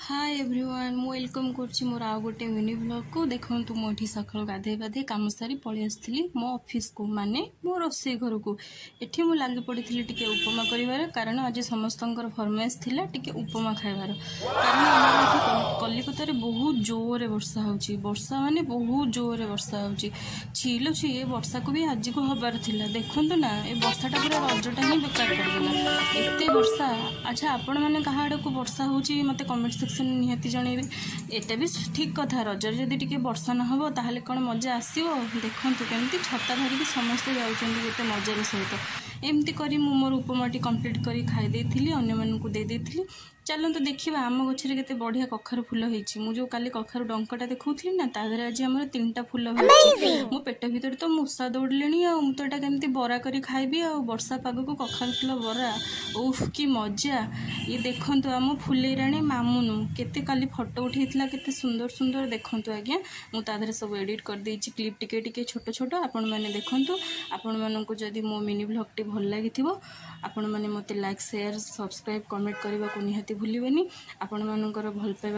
Hi everyone मु welcome करछि मोर आ गोटे मिनी ब्लॉग को देखंतु मोठी सखल गाधे गाधे काम सारी पळि आस्थिली मो ऑफिस को माने मो रोसे घर को एठी मु लागी पड़िथिली टिके उपमा करिवार कारण आज समस्तंकर फरमाइश थिला टिके उपमा खाइबार कारण हमर एठी कलिकता रे बहुत जोर वर्षा होउची वर्षा माने बहुत जोर वर्षा होउची छिलो छि ए वर्षा को भी आज को हबार थिला देखंतु ना ए वर्षाटा पूरा रजटा ही बेकार कर देला एते वर्षा। अच्छा आपण माने कहा आड़ को वर्षा होउची मते कमेंट सेक्शन निहाती जनइबे एटा भी ठीक कथा रजर जदि टिके वर्षा न हो ताहले कोन मजा आसीबो देखंतु केमती छता धरिक समस्त जाउचंदी केते मजार सहित एमती करी मु मोर उपमाटी कंप्लीट करी खाई देथिली अन्य मानकु दे देथिली। चलते देखा आम गचर के बढ़िया कखारु फूल होती मुझे काली कखारु डंकाटा देखुली ना तादर आज आम 3टा फूल मो पेट भीतर तो मूषा दौड़े आटा केमती बरा करी खाइबी आ वर्षा पाग को कखारु फूल बरा उफ कि मजा ये देखंतु आम फुलेराणी मामुनु केते काली फोटो उठेइथिला केते सुंदर सुंदर देखंतु आज्ञा मु तादर सब एडिट कर देछि क्लिप टिके टिके छोट छोट आपण माने देखंतु आपण माननकु जदी मो मिनी ब्लॉग टी भल लागिथिबो आपण माने मते लाइक शेयर सब्सक्राइब कमेंट करबा को निहाती भूलिबेनी आपण मानकर भल पाइबा।